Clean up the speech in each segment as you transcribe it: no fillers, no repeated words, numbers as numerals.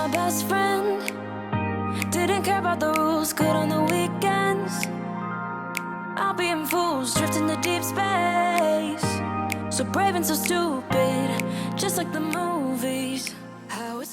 my best friend. Didn't care about the rules, good on the weekends. I'll be in fools, drifting to deep space. So brave and so stupid, just like the movies.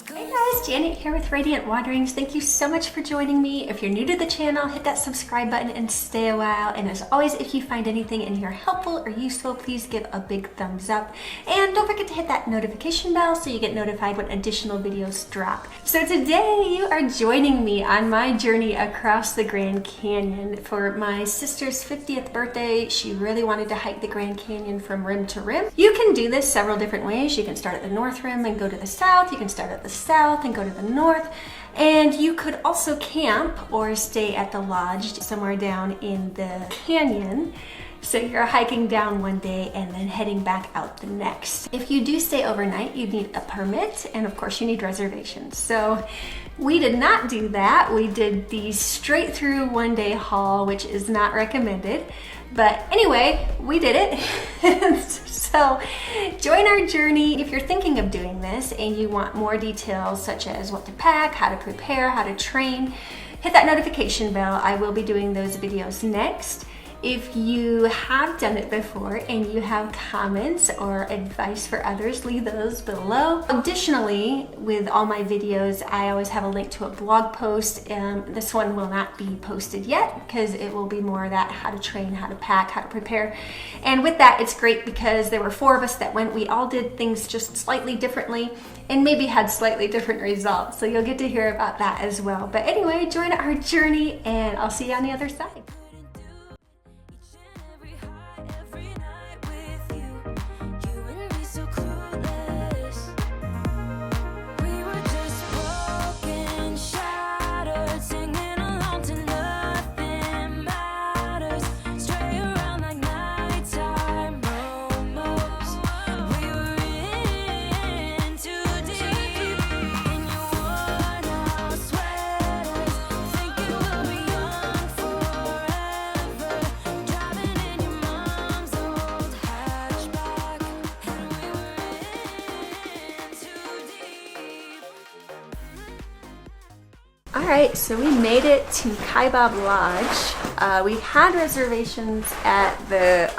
Hey guys, Janet here with Radiant Wanderings. Thank you so much for joining me. If you're new to the channel, hit that subscribe button and stay a while. And as always, if you find anything in here helpful or useful, please give a big thumbs up. And don't forget to hit that notification bell so you get notified when additional videos drop. So today you are joining me on my journey across the Grand Canyon. For my sister's 50th birthday, she really wanted to hike the Grand Canyon from rim to rim. You can do this several different ways. You can start at the north rim and go to the south. You can start at the south and go to the north, and you could also camp or stay at the lodge somewhere down in the canyon. So you're hiking down one day and then heading back out the next. If you do stay overnight, you need a permit, and of course you need reservations. So we did not do that. We did the straight through one day haul, which is not recommended. But anyway, we did it. So join our journey. If you're thinking of doing this and you want more details such as what to pack, how to prepare, how to train, hit that notification bell. I will be doing those videos next. If you have done it before and you have comments or advice for others, leave those below. Additionally, with all my videos, I always have a link to a blog post. This one will not be posted yet because it will be more that how to train, how to pack, how to prepare. And with that, it's great because there were 4 of us that went. We all did things just slightly differently and maybe had slightly different results. So you'll get to hear about that as well. But anyway, join our journey and I'll see you on the other side. Alright, so we made it to Kaibab Lodge. We had reservations at the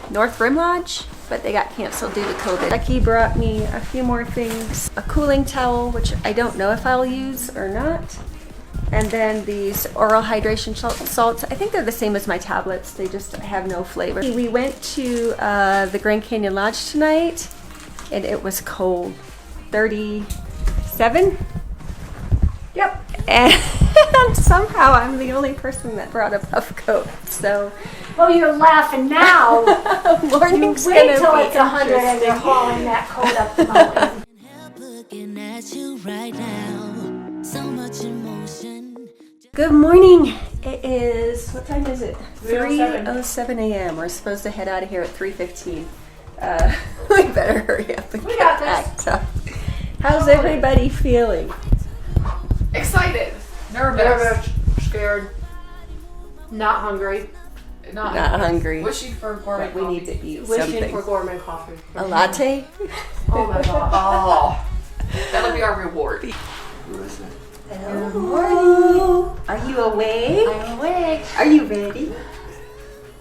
North Rim Lodge, but they got canceled due to COVID. Becky brought me a few more things. A cooling towel, which I don't know if I'll use or not. And then these oral hydration salts. I think they're the same as my tablets. They just have no flavor. We went to the Grand Canyon Lodge tonight, and it was cold. 37? Yep. And somehow I'm the only person that brought a puff coat, so. Well, you're laughing now. Morning's you wait till it's 100 and you're hauling that coat up the mountain. Good morning. It is, what time is it? 3:07 a.m. We're supposed to head out of here at 3:15. We better hurry up and get packed up. How's everybody feeling? Excited. Nervous. Scared. Not hungry. Not hungry. Wishing for gourmet We coffee. need to eat Wishing something. for gourmet coffee. A latte? Oh my god. Oh, that'll be our reward. Good morning. Are you awake? I'm awake. Are you ready?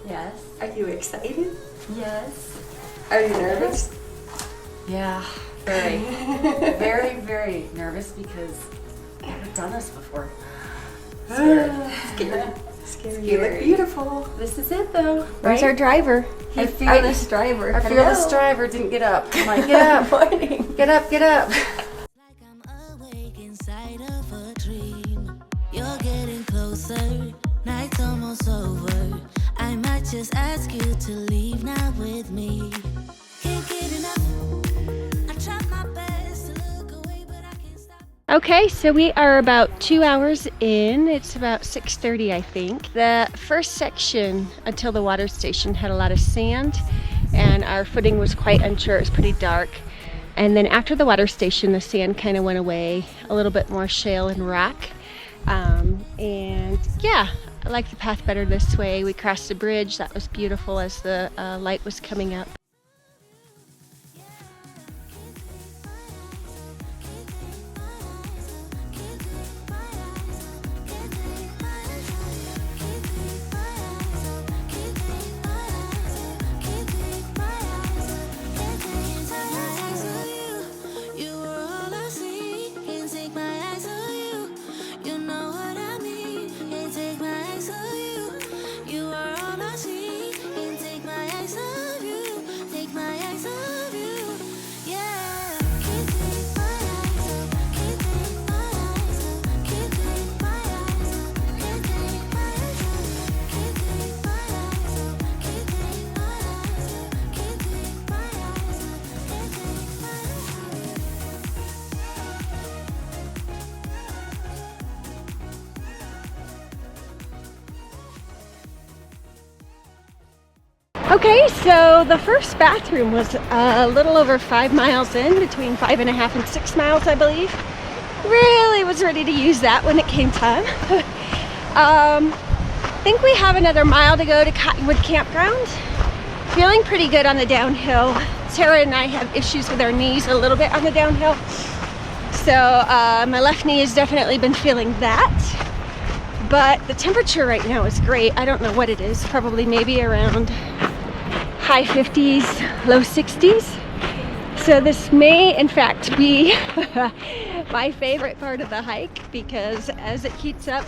Yes. Are you excited? Yes. Are you nervous? Yeah, very, very, very nervous because I've never done this before. Scared. Scared. You look beautiful. This is it though. Where's our driver? Our fearless driver. Our fearless driver didn't get up. Come on, get up. Morning. Get up, get up. Like I'm awake inside of a dream. You're getting closer, night's almost over. I might just ask you to leave now with me. Can't get enough. I try my best to look away, but I can't stop. Okay, so we are about 2 hours in. It's about 6:30, I think. The first section until the water station had a lot of sand, and our footing was quite unsure. It was pretty dark. And then after the water station, the sand kind of went away, a little bit more shale and rock. And yeah, I like the path better this way. We crossed a bridge. That was beautiful as the light was was coming up. Okay, so the first bathroom was a little over 5 miles in, between 5.5 and 6 miles, I believe. Really was ready to use that when it came time. I think we have another mile to go to Cottonwood Campground. Feeling pretty good on the downhill. Sarah and I have issues with our knees a little bit on the downhill. So my left knee has definitely been feeling that. But the temperature right now is great. I don't know what it is, probably maybe around high 50s, low 60s. So this may in fact be my favorite part of the hike, because as it heats up,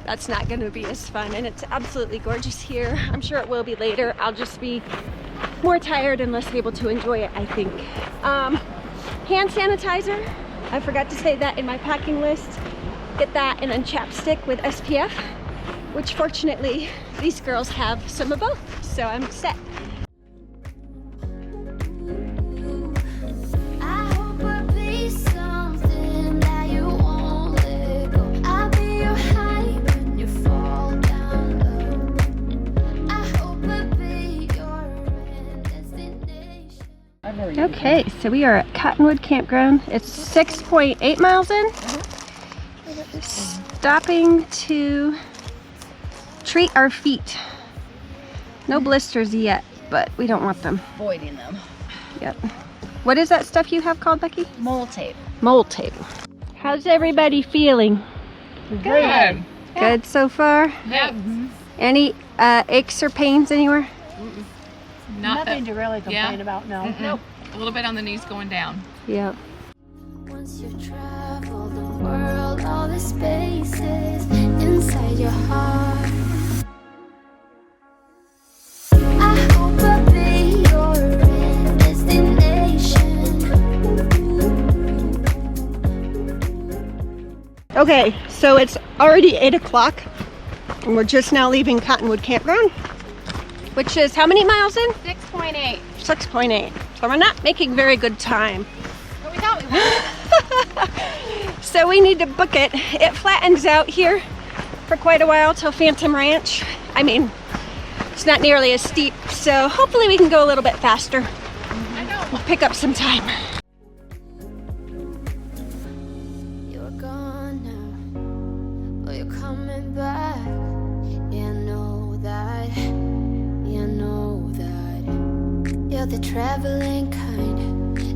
that's not going to be as fun. And it's absolutely gorgeous here. I'm sure it will be later. I'll just be more tired and less able to enjoy it, I think. Hand sanitizer, I forgot to say that in my packing list. Get that, and then chapstick with SPF, which fortunately these girls have some of both, so I'm set. Okay, so we are at Cottonwood Campground. It's 6.8 miles in. Stopping to treat our feet. No blisters yet, but we don't want them. Avoiding them. Yep. What is that stuff you have called, Becky? Mole tape. Mole tape. How's everybody feeling? Good. Good so far? Yep. Any aches or pains anywhere? Nothing to really complain about, no. Nope. A little bit on the knees going down. Yep. Once you travel the world, all the spaces inside your heart. I hope I'll be your destination. Okay, so it's already 8 o'clock and we're just now leaving Cottonwood Campground, which is how many miles in? 6.8. 6.8. So we're not making very good time. But we thought we would. So we need to book it. It flattens out here for quite a while till Phantom Ranch. I mean, it's not nearly as steep, so hopefully we can go a little bit faster. I know. We'll pick up some time. You're gone now, but you're coming back. Yeah, I know that. Yeah, I know that. You're the traveling kind.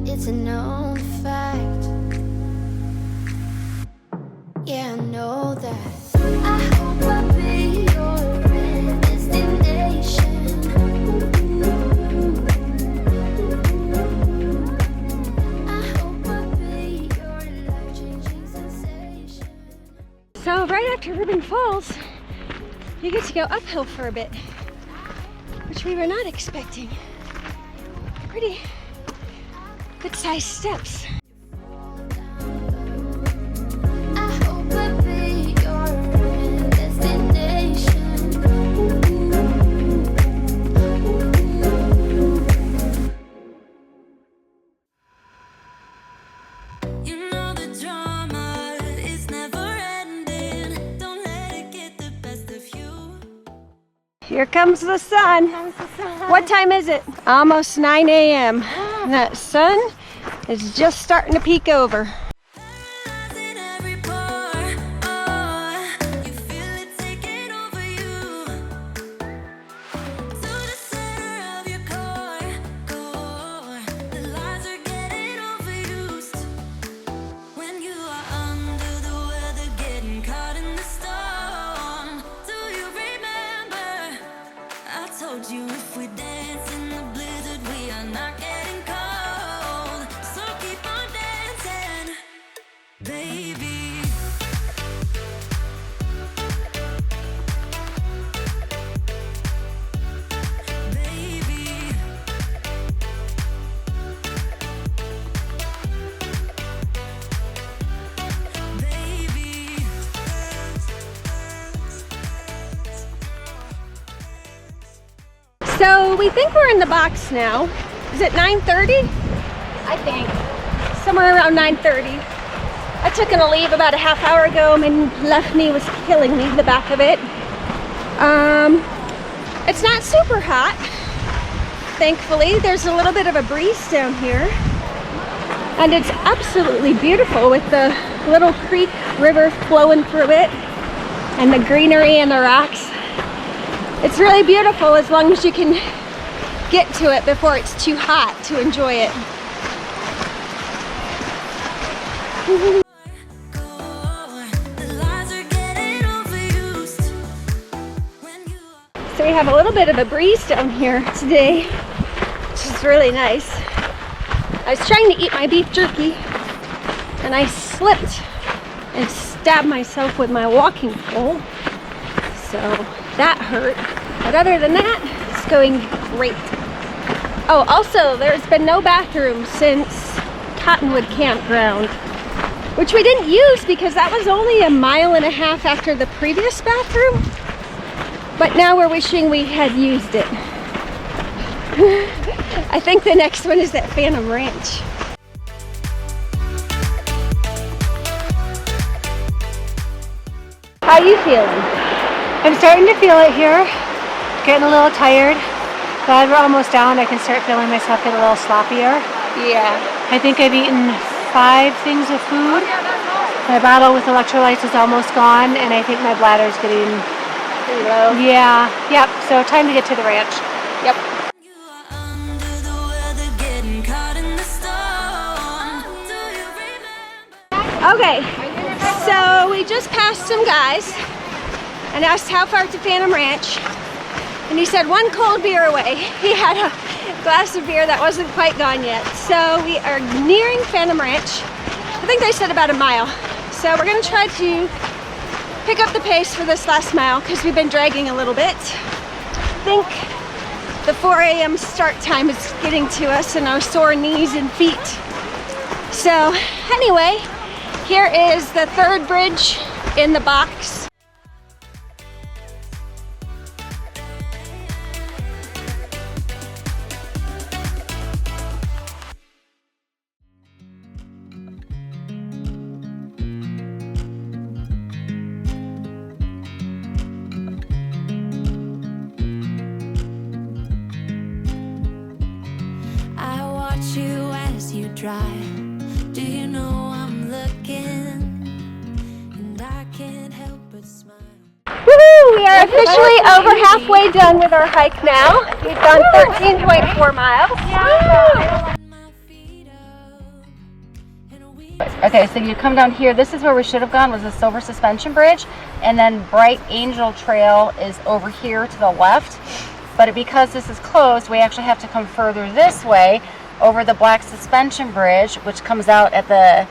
It's a known fact. Yeah, I know that. I hope I'll be your destination. I hope I'll be your life-changing sensation. So right after Ribbon Falls, you get to go uphill for a bit, which we were not expecting. Pretty good-sized steps. I hope I'll be your destination. You know the drama is never ending. Don't let it get the best of you. Here comes the sun. What time is it? Almost 9 a.m. And that sun is just starting to peek over. In every pore, oh, you feel it taking over you. To the center of your core, the lies are getting overused. When you are under the weather, getting caught in the storm. Do you remember? I told you if we dance in the blizzard, we are not getting cold. So keep on dancing, baby. Baby. Baby. So we think we're in the box now. Is it 9:30? I think. Somewhere around 9:30. I took an leave about a half hour ago. My left knee was killing me, the back of it. It's not super hot. thankfully. There's a little bit of a breeze down here. And it's absolutely beautiful with the little creek river flowing through it and the greenery and the rocks. It's really beautiful as long as you can get to it before it's too hot to enjoy it. So we have a little bit of a breeze down here today, which is really nice. I was trying to eat my beef jerky and I slipped and stabbed myself with my walking pole. So that hurt. But other than that, it's going great. Oh, also, there's been no bathroom since Cottonwood Campground, which we didn't use because that was only a mile and a half after the previous bathroom. But now we're wishing we had used it. I think the next one is at Phantom Ranch. How are you feeling? I'm starting to feel it here. Getting a little tired. Glad we're almost down. I can start feeling myself get a little sloppier. Yeah. I think I've eaten 5 things of food. My bottle with electrolytes is almost gone, and I think my bladder's getting Pretty low. Yeah. Yep. So time to get to the ranch. Yep. Okay, so we just passed some guys and asked how far to Phantom Ranch, and he said 1 cold beer away. He had a glass of beer that wasn't quite gone yet. So we are nearing Phantom Ranch. I think they said about a mile. So we're gonna try to pick up the pace for this last mile because we've been dragging a little bit. I think the 4 a.m. start time is getting to us and our sore knees and feet. So anyway, here is the 3rd bridge in the box. I watch you as you drive. Do you know I'm looking? And I can't help but smile. Woohoo! We are officially over halfway done with our hike now. We've done 13.4 miles. My feet up, and we Okay, so you come down here. This is where we should have gone, was the Silver Suspension Bridge. And then Bright Angel Trail is over here to the left. But because this is closed, we actually have to come further this way over the Black Suspension Bridge, which comes out at the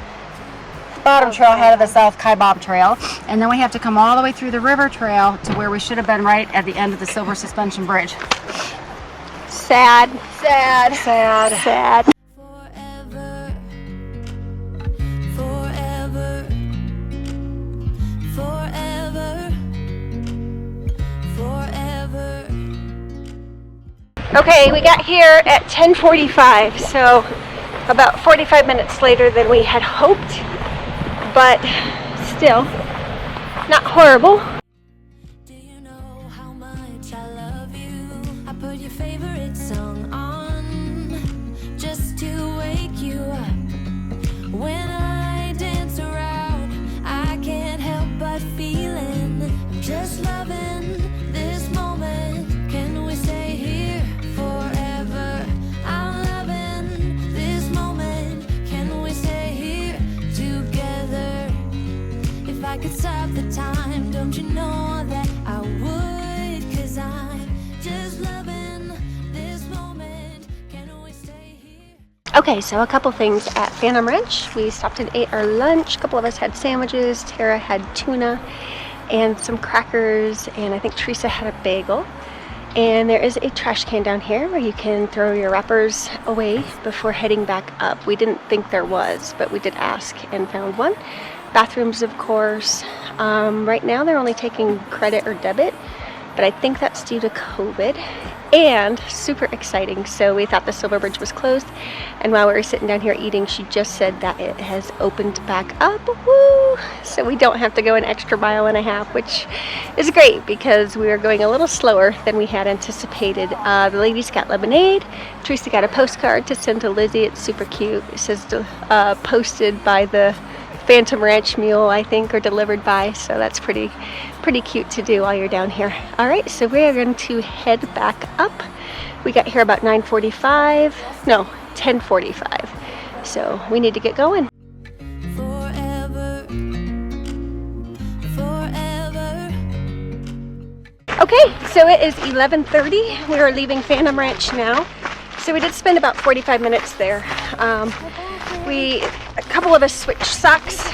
bottom trailhead of the South Kaibab Trail. And then we have to come all the way through the river trail to where we should have been right at the end of the Silver Suspension Bridge. Sad, Sad. sad, sad. forever, forever, forever, forever. Okay, we got here at 10:45, so about 45 minutes later than we had hoped, but still not horrible. Do you know how much I love you? I put your favorite song on just to wake you up. When I dance around, I can't help but feeling I'm just loving this moment. Can we stay here forever? I'm loving this moment. Can we stay here together? If I could stop the time, don't you know that I would? 'Cause I'm just loving this moment. Can we stay here? Okay, so a couple things at Phantom Ranch. We stopped and ate our lunch. A couple of us had sandwiches. Tara had tuna and some crackers, and I think Teresa had a bagel. And there is a trash can down here where you can throw your wrappers away before heading back up. We didn't think there was, but we did ask and found one. Bathrooms, of course. Right now they're only taking credit or debit, but I think that's due to COVID. And super exciting, so we thought the Silver Bridge was closed, and while we were sitting down here eating, she just said that it has opened back up. Woo! So we don't have to go an extra mile and a half, which is great because we were going a little slower than we had anticipated. The ladies got lemonade. Teresa got a postcard to send to Lizzie. It's super cute. It says posted by the Phantom Ranch Mule, I think, or delivered by, so that's pretty cute to do while you're down here. All right, so we are going to head back up. We got here about 10:45, so we need to get going. Forever, forever. Okay, so it is 11:30. We are leaving Phantom Ranch now. So we did spend about 45 minutes there. A couple of us switched socks.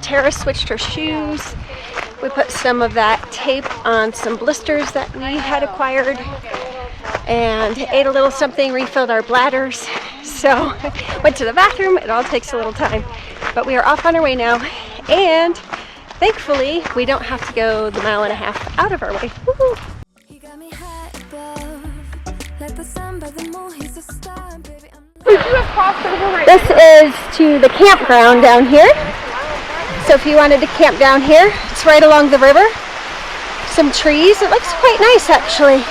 Tara switched her shoes. We put some of that tape on some blisters that we had acquired and ate a little something, refilled our bladders. So went to the bathroom. It all takes a little time, but we are off on our way now. And thankfully, we don't have to go the mile and a half out of our way. Woo-hoo. He got me high above, like the sun by the moon. He's a star, baby. This is to the campground down here. So if you wanted to camp down here, it's right along the river. Some trees. It looks quite nice, actually.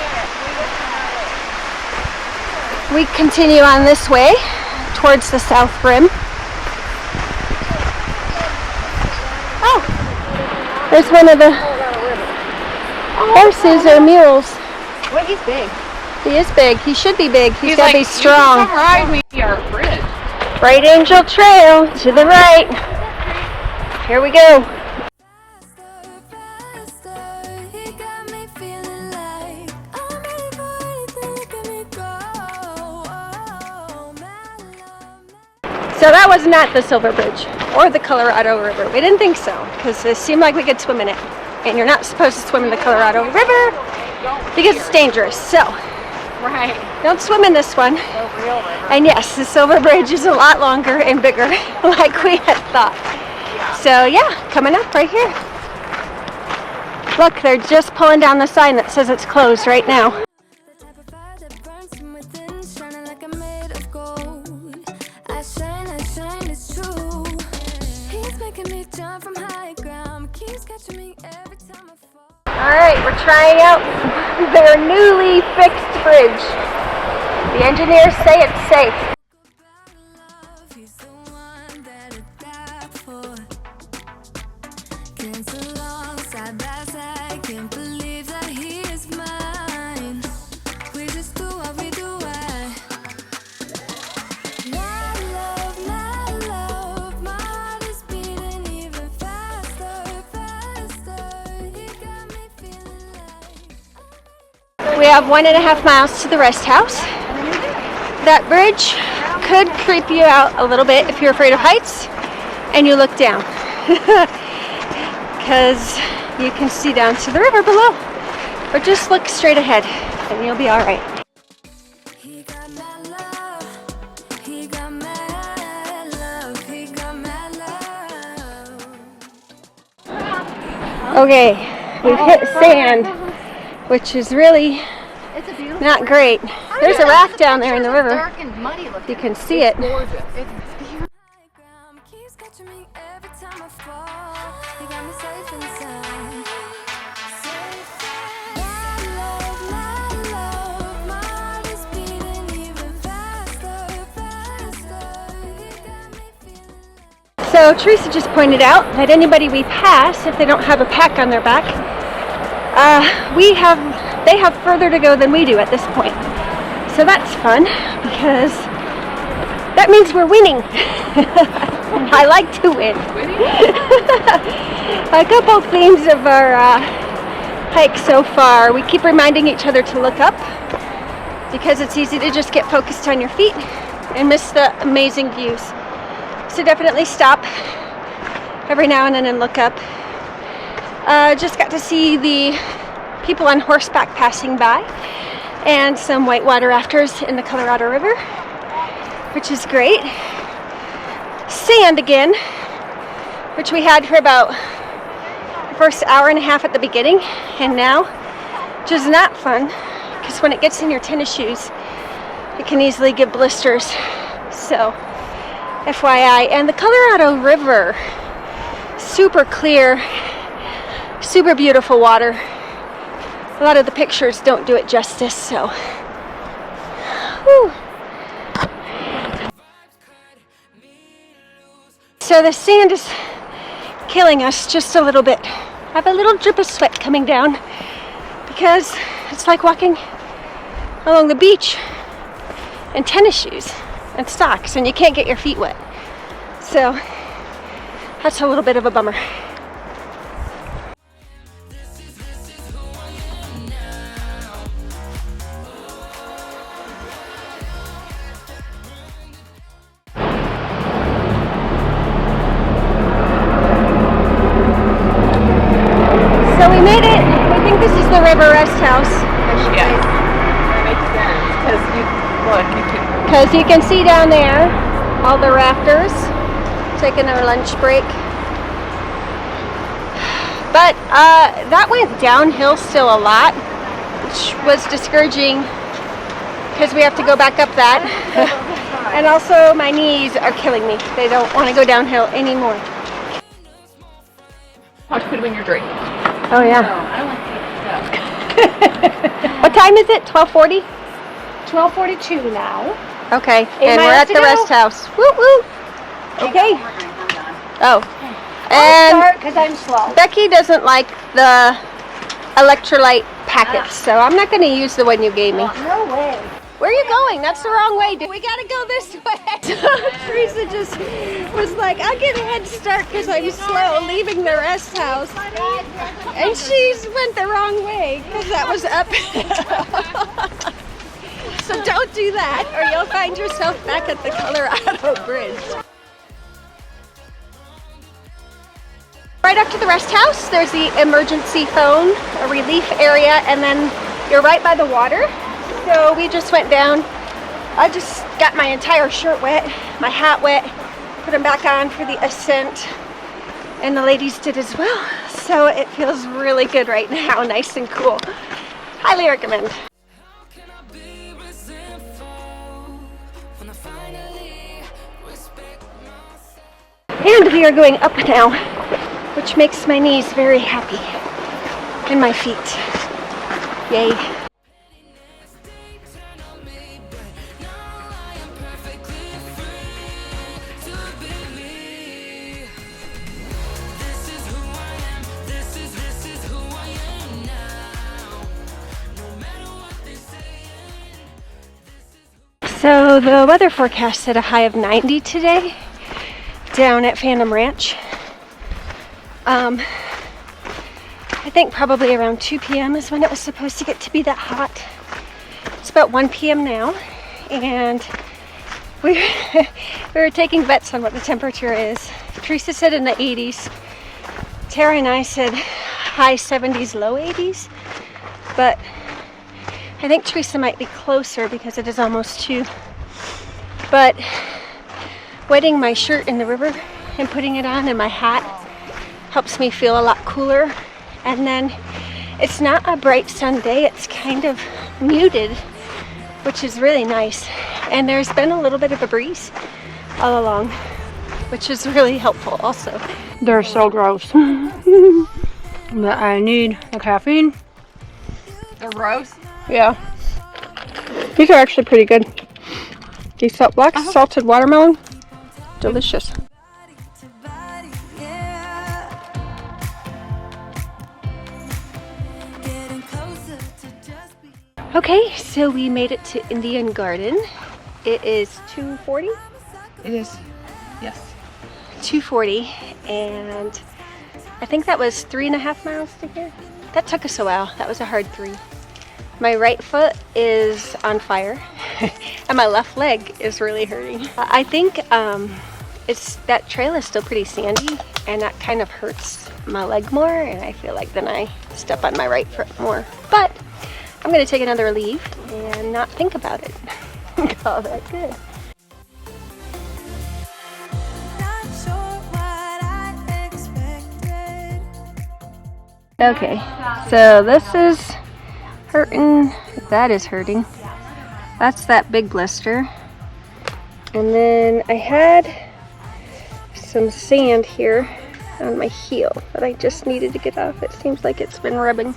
We continue on this way towards the south rim. Oh, there's one of the horses or mules. Well, he's big. He is big. He should be big. He's gotta like, be strong. You can come ride me to our bridge. Bright Angel Trail to the right. Here we go. Faster, he got me feeling like I'm ready for anything. Look at me go. Oh, my love. So that was not the Silver Bridge or the Colorado River. We didn't think so because it seemed like we could swim in it. And you're not supposed to swim in the Colorado River because it's dangerous. So Right. don't swim in this one. And yes, the Silver Bridge is a lot longer and bigger like we had thought. So yeah, coming up right here. Look, they're just pulling down the sign that says it's closed right now. The type of fire that burns from within, shining like I'm made of gold. I shine, it's true. He's making me jump from high ground, keeps catching me every time I fall. Alright, we're trying out their newly fixed bridge. The engineers say it's safe. Love, he's the one that I die for. Dance along side by side, can't believe that he is mine. We just do what we do, my love, my heart is beating even faster. He got me feeling like We have 1.5 miles to the rest house. That bridge could creep you out a little bit if you're afraid of heights and you look down. Because you can see down to the river below. Or just look straight ahead and you'll be alright. he got my love, he got my love, he got my love. Okay, we've hit sand, which is really not great. There's a raft down there in the river. Dark and muddy looking. You can see it. Gorgeous. High ground keeps catching me every time I fall. He got me safe inside. My love, my heart is beating even faster. He got me feeling like. So Teresa just pointed out that anybody we pass, if they don't have a pack on their back, they have further to go than we do at this point. So that's fun because that means we're winning. I like to win. A couple themes of our hike so far. We keep reminding each other to look up because it's easy to just get focused on your feet and miss the amazing views. So definitely stop every now and then and look up. Just got to see the people on horseback passing by and some whitewater rafters in the Colorado River, which is great. Sand again, which we had for about the first hour and a half at the beginning, and now which is not fun because when it gets in your tennis shoes, it can easily give blisters. So, FYI. And the Colorado River, super clear, super beautiful water. A lot of the pictures don't do it justice, so. Whew. So the sand is killing us just a little bit. I have a little drip of sweat coming down because it's like walking along the beach in tennis shoes and socks, and you can't get your feet wet. So that's a little bit of a bummer. So we made it. I think this is the River Rest House. Yes. That makes sense. Because you can see down there all the rafters taking their lunch break. But that went downhill still a lot, which was discouraging because we have to go back up that. And also my knees are killing me. They don't want to go downhill anymore. How to put them in your drink. Oh yeah. I don't like to What time is it? 12:40? 12:42 now. Okay. 8 And we're miles at to the go. rest house. Woo woo. Okay. Oh. I'll And start because I'm slow. Becky doesn't like the electrolyte packets, so I'm not going to use the one you gave me. No way. Where are you going? That's the wrong way. We got to go this way. Teresa just was like, I'll get a head start because I'm slow leaving the rest house. And she went the wrong way because that was uphill. So don't do that or you'll find yourself back at the Colorado Bridge. Right up to the rest house, there's the emergency phone, a relief area, and then you're right by the water. So we just went down. I just got my entire shirt wet, my hat wet, put them back on for the ascent, and the ladies did as well. So it feels really good right now, nice and cool. Highly recommend. And we are going up now, which makes my knees very happy, and my feet. Yay. So the weather forecast said a high of 90 today down at Phantom Ranch. I think probably around 2 p.m. is when it was supposed to get to be that hot. It's about 1 p.m. now, and we were taking bets on what the temperature is. Teresa said in the 80s. Tara and I said high 70s, low 80s, but I think Teresa might be closer because it is almost 2. But wetting my shirt in the river and putting it on and my hat helps me feel a lot cooler. And then it's not a bright sun day, it's kind of muted, which is really nice. And there's been a little bit of a breeze all along, which is really helpful also. They're so gross. But I need the caffeine. They're gross. Yeah. These are actually pretty good. These black salted watermelon, delicious. Okay, so we made it to Indian Garden. It is 2:40. It is. Yes. 2:40, and I think that was 3.5 miles to here. That took us a while. That was a hard 3. My right foot is on fire, and my left leg is really hurting. I think that trail is still pretty sandy, and that kind of hurts my leg more, and I feel like then I step on my right foot more. But I'm gonna take another leave and not think about it. Call that good. Okay, so this is hurting. That is hurting. That's that big blister. And then I had some sand here on my heel that I just needed to get off. It seems like it's been rubbing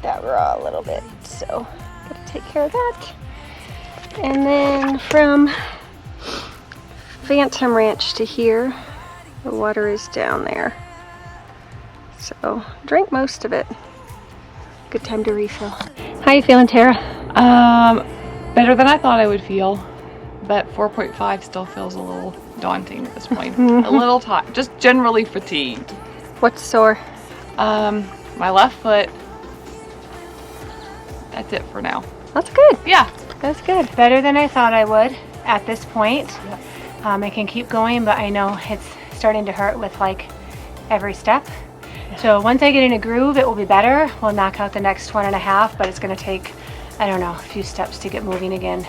that raw a little bit, so gotta take care of that. And then from Phantom Ranch to here, the water is down there. So drank most of it. Good time to refill. How you feeling, Tara? Better than I thought I would feel, but 4.5 still feels a little daunting at this point. A little tired, just generally fatigued. What's sore? My left foot. That's it for now. That's good. Yeah. That's good. Better than I thought I would at this point. Yep. I can keep going, but I know it's starting to hurt with like every step. Yeah. So once I get in a groove, it will be better. We'll knock out the next 1.5, but it's going to take, I don't know, a few steps to get moving again.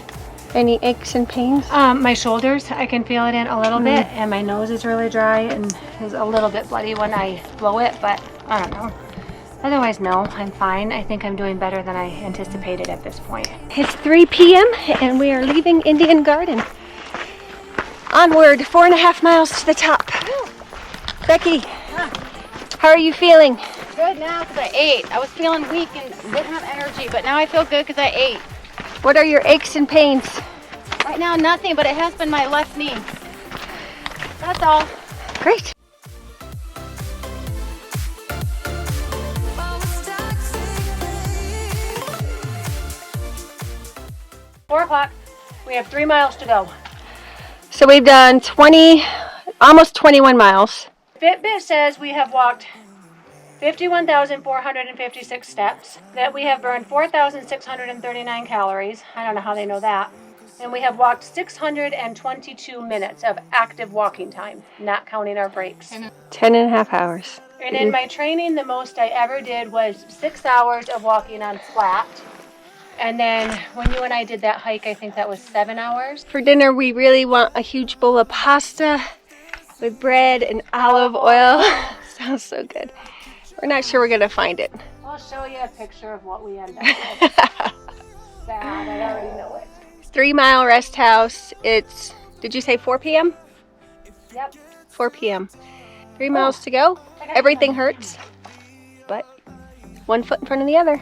Any aches and pains? My shoulders, I can feel it in a little bit, and my nose is really dry and is a little bit bloody when I blow it, but I don't know. Otherwise, no, I'm fine. I think I'm doing better than I anticipated at this point. It's 3 p.m. and we are leaving Indian Garden. Onward, 4.5 miles to the top. Becky, how are you feeling? Good now because I ate. I was feeling weak and didn't have energy, but now I feel good because I ate. What are your aches and pains? Right now, nothing, but it has been my left knee. That's all. Great. Four o'clock. We have 3 miles to go. So we've done almost 21 miles. Fitbit says we have walked 51,456 steps, that we have burned 4,639 calories. I don't know how they know that. And we have walked 622 minutes of active walking time, not counting our breaks. 10.5 hours. And in my training, the most I ever did was 6 hours of walking on flat. And then when you and I did that hike, I think that was 7 hours. For dinner, we really want a huge bowl of pasta with bread and olive oil. Sounds so good. We're not sure we're gonna find it. I'll show you a picture of what we end up with. Sad, I already know it. 3 Mile Rest House. It's, did you say 4 p.m.? Yep. 4 p.m. 3 miles to go. Everything hurts, but one foot in front of the other.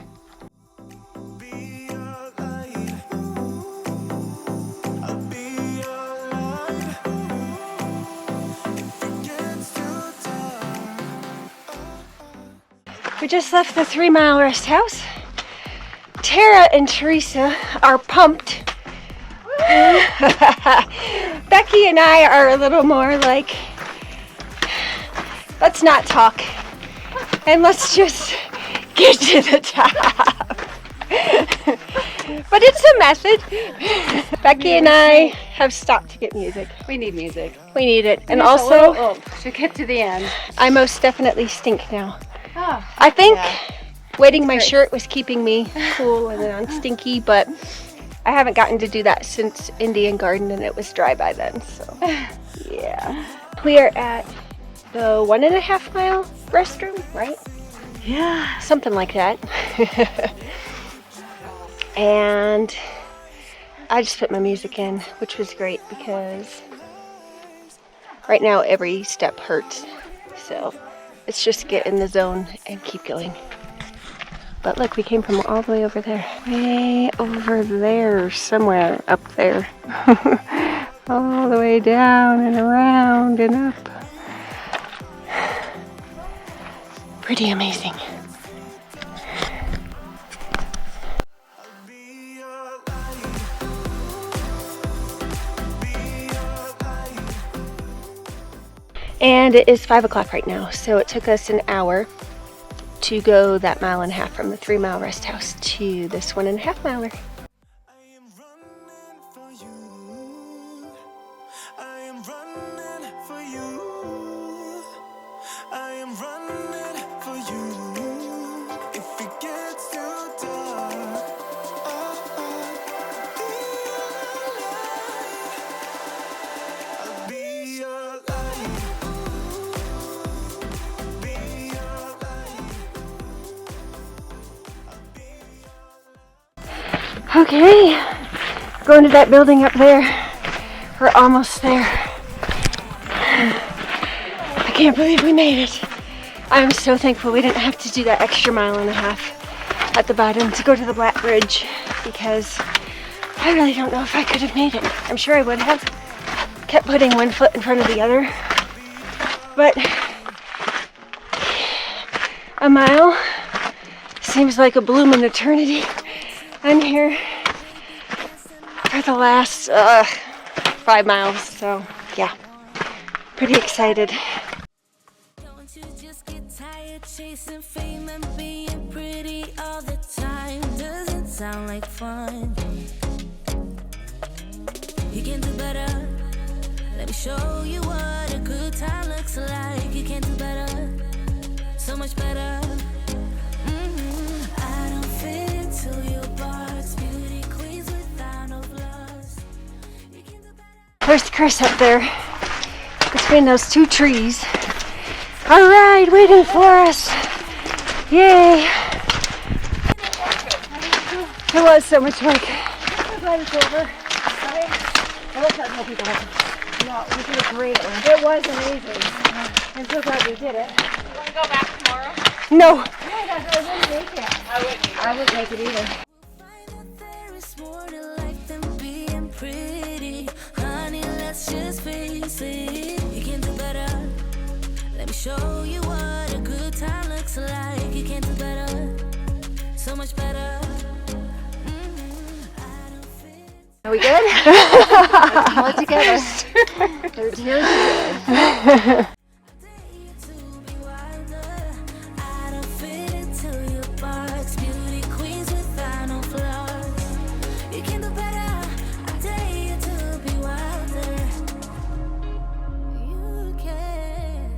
We just left the 3 Mile Rest House. Tara and Teresa are pumped. Becky and I are a little more like, let's not talk and let's just get to the top. But it's a method. Becky and I have stopped to get music. We need music. We need it. And also, to get to the end. I most definitely stink now. Oh, I think yeah. wetting my shirt was keeping me cool and unstinky, but I haven't gotten to do that since Indian Garden and it was dry by then, so yeah. We are at the 1.5 mile restroom, right? Yeah. Something like that. And I just put my music in, which was great because right now every step hurts, so let's just get in the zone and keep going. But look, we came from all the way over there. Way over there, somewhere up there. All the way down and around and up. Pretty amazing. And it is 5 o'clock right now, so it took us an hour to go that 1.5 miles from the 3 Mile Rest House to this 1.5 miler. Okay, going to that building up there. We're almost there. I can't believe we made it. I'm so thankful we didn't have to do that extra mile and a half at the bottom to go to the Black Bridge, because I really don't know if I could have made it. I'm sure I would have kept putting one foot in front of the other, but a mile seems like a blooming eternity. I'm here for the last 5 miles, so yeah, pretty excited. Don't you just get tired chasing fame and being pretty all the time? Doesn't sound like fun. You can do better. Let me show you what a good time looks like. You can do better, so much better. I don't fit into your box. Beauty queens without no flaws. You can do better. There's Chris up there between those 2 trees. All right, waiting for us. Yay. It was so much work. I'm glad it's over. I wish I'd help people. No, we did a great one. It was amazing. I'm so glad we did it. You want to go back tomorrow? No. I wouldn't. I wouldn't make it either. Find that there is more to life than being pretty. Honey, let's just face it. You can do better. Let me show you what a good time looks like. You can do better, so much better. I don't fit. Are we good? All together. They're tears. I don't fit into your box. Beauty queens without no flaws. You can do better. I dare you to be wilder. You can.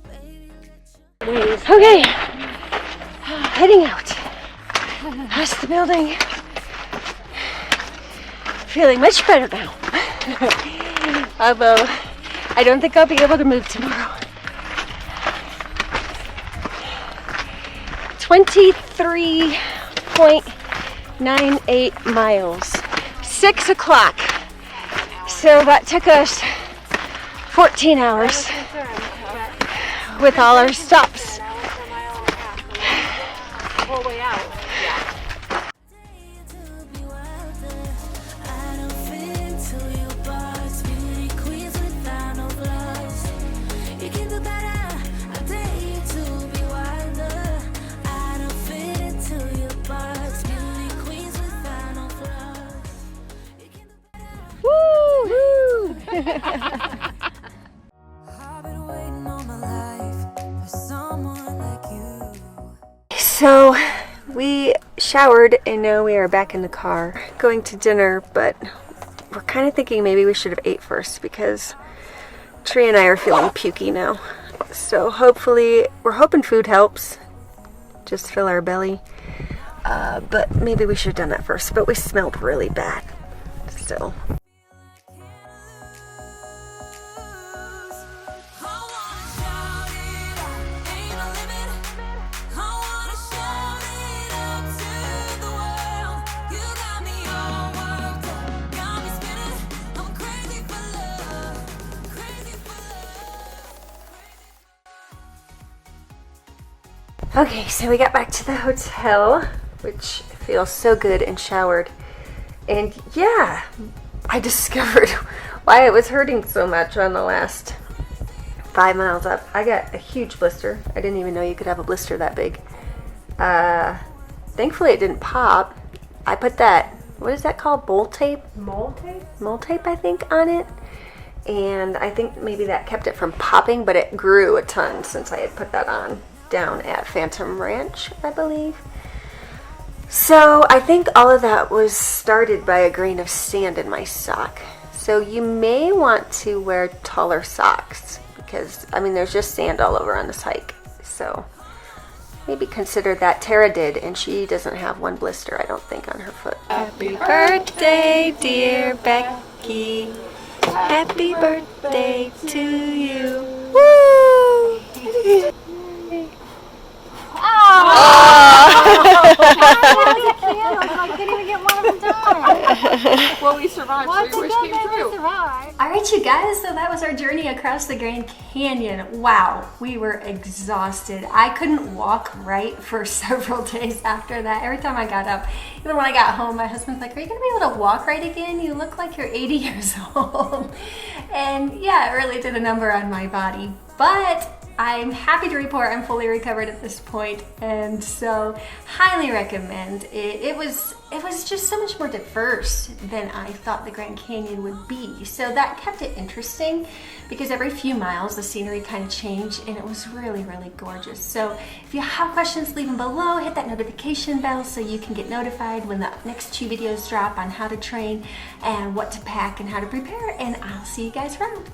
Baby, let your Okay, heading out. Past the building. Feeling much better now. Although, I don't think I'll be able to move tomorrow. 23.98 miles. 6 o'clock. So that took us 14 hours with all our stops. Whole way out. I don't fit into your box. Beauty queens without no flaws. You can do better. I dare you to be wilder. I don't fit into your box. Beauty queens without no flaws. You can do better. I've been waiting all my life for someone like you. So we showered and now we are back in the car going to dinner, but we're kind of thinking maybe we should have ate first because Tree and I are feeling pukey now. So hopefully, we're hoping food helps, just fill our belly, but maybe we should have done that first, but we smelled really bad still. Okay, so we got back to the hotel, which feels so good, and showered. And yeah, I discovered why it was hurting so much on the last 5 miles up. I got a huge blister. I didn't even know you could have a blister that big. Thankfully it didn't pop. I put that, what is that called? Mole tape? Mole tape? Mole tape, I think, on it. And I think maybe that kept it from popping, but it grew a ton since I had put that on down at Phantom Ranch, I believe. So I think all of that was started by a grain of sand in my sock. So you may want to wear taller socks because, I mean, there's just sand all over on this hike. So maybe consider that. Tara did, and she doesn't have one blister, I don't think, on her foot. Happy birthday, dear Becky. Happy birthday to you. Woo! Well, we survived, so your wish came true. All right, you guys, so that was our journey across the Grand Canyon. Wow, we were exhausted. I couldn't walk right for several days after that. Every time I got up, even when I got home, my husband's like, are you gonna be able to walk right again? You look like you're 80 years old. And yeah, it really did a number on my body. But I'm happy to report I'm fully recovered at this point, and so highly recommend it. It was just so much more diverse than I thought the Grand Canyon would be. So that kept it interesting because every few miles the scenery kind of changed, and it was really, really gorgeous. So if you have questions, leave them below. Hit that notification bell so you can get notified when the next 2 videos drop on how to train and what to pack and how to prepare, and I'll see you guys around.